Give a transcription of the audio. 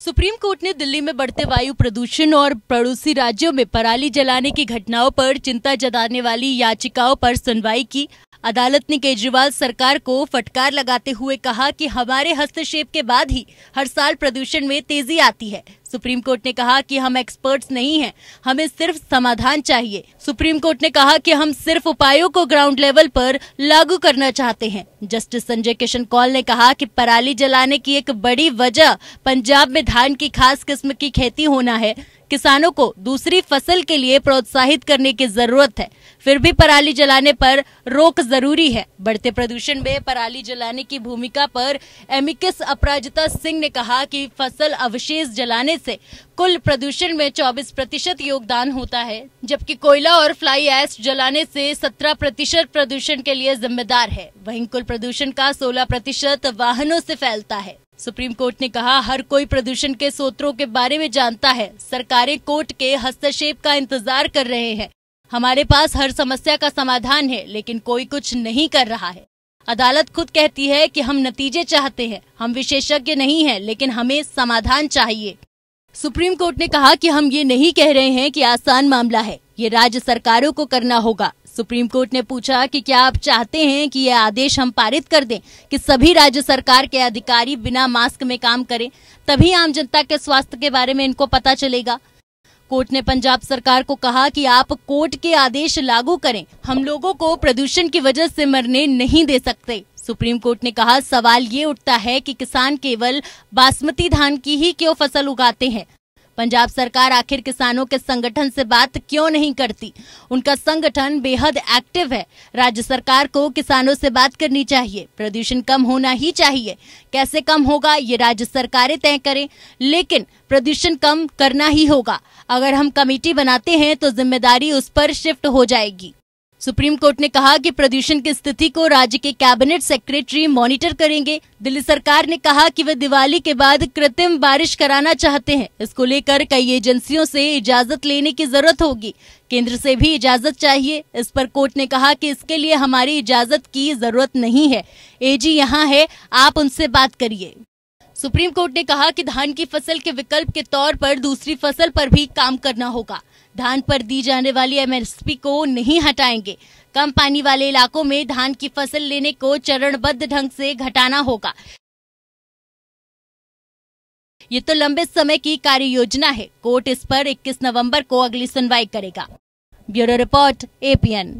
Supreme court ने दिल्ली में बढ़ते वायु प्रदूषण और पड़ोसी राज्यों में पराली जलाने की घटनाओं पर चिंता जताने वाली याचिकाओं पर सुनवाई की। अदालत ने केजरीवाल सरकार को फटकार लगाते हुए कहा कि हमारे हस्तक्षेप के बाद ही हर साल प्रदूषण में तेजी आती है। सुप्रीम कोर्ट ने कहा कि हम एक्सपर्ट्स नहीं हैं, हमें सिर्फ समाधान चाहिए। सुप्रीम कोर्ट ने कहा कि हम सिर्फ उपायों को ग्राउंड लेवल पर लागू करना चाहते हैं। जस्टिस संजय किशन कौल ने कहा कि पराली जलाने की एक बड़ी वजह पंजाब में धान की खास किस्म की खेती होना है। किसानों को दूसरी फसल के लिए प्रोत्साहित करने की जरूरत है, फिर भी पराली जलाने पर रोक जरूरी है। बढ़ते प्रदूषण में पराली जलाने की भूमिका पर एमिकस अपराजिता सिंह ने कहा कि फसल अवशेष जलाने से कुल प्रदूषण में 24% योगदान होता है, जबकि कोयला और फ्लाई ऐश जलाने से 17% प्रदूषण के लिए जिम्मेदार है। वहीं कुल प्रदूषण का 16% वाहनों से फैलता है। सुप्रीम कोर्ट ने कहा, हर कोई प्रदूषण के स्रोतों के बारे में जानता है। सरकारें कोर्ट के हस्तक्षेप का इंतजार कर रहे हैं। हमारे पास हर समस्या का समाधान है, लेकिन कोई कुछ नहीं कर रहा है। अदालत खुद कहती है कि हम नतीजे चाहते हैं, हम विशेषज्ञ नहीं हैं, लेकिन हमें समाधान चाहिए। सुप्रीम कोर्ट ने कहा कि हम ये नहीं कह रहे हैं कि आसान मामला है, ये राज्य सरकारों को करना होगा। सुप्रीम कोर्ट ने पूछा कि क्या आप चाहते हैं कि यह आदेश हम पारित कर दें कि सभी राज्य सरकार के अधिकारी बिना मास्क में काम करें, तभी आम जनता के स्वास्थ्य के बारे में इनको पता चलेगा। कोर्ट ने पंजाब सरकार को कहा कि आप कोर्ट के आदेश लागू करें, हम लोगों को प्रदूषण की वजह से मरने नहीं दे सकते। सुप्रीम कोर्ट ने कहा, सवाल ये उठता है कि किसान केवल बासमती धान की ही क्यों फसल उगाते हैं। पंजाब सरकार आखिर किसानों के संगठन से बात क्यों नहीं करती? उनका संगठन बेहद एक्टिव है। राज्य सरकार को किसानों से बात करनी चाहिए। प्रदूषण कम होना ही चाहिए, कैसे कम होगा ये राज्य सरकारें तय करें, लेकिन प्रदूषण कम करना ही होगा। अगर हम कमेटी बनाते हैं तो जिम्मेदारी उस पर शिफ्ट हो जाएगी। सुप्रीम कोर्ट ने कहा कि प्रदूषण की स्थिति को राज्य के कैबिनेट सेक्रेटरी मॉनिटर करेंगे। दिल्ली सरकार ने कहा कि वे दिवाली के बाद कृत्रिम बारिश कराना चाहते हैं। इसको लेकर कई एजेंसियों से इजाजत लेने की जरूरत होगी। केंद्र से भी इजाजत चाहिए। इस पर कोर्ट ने कहा कि इसके लिए हमारी इजाजत की जरूरत नहीं है, एजी यहाँ है, आप उनसे बात करिए। सुप्रीम कोर्ट ने कहा कि धान की फसल के विकल्प के तौर पर दूसरी फसल पर भी काम करना होगा। धान पर दी जाने वाली एमएसपी को नहीं हटाएंगे। कम पानी वाले इलाकों में धान की फसल लेने को चरणबद्ध ढंग से घटाना होगा। ये तो लंबे समय की कार्य योजना है। कोर्ट इस पर 21 नवंबर को अगली सुनवाई करेगा। Bureau report, APN।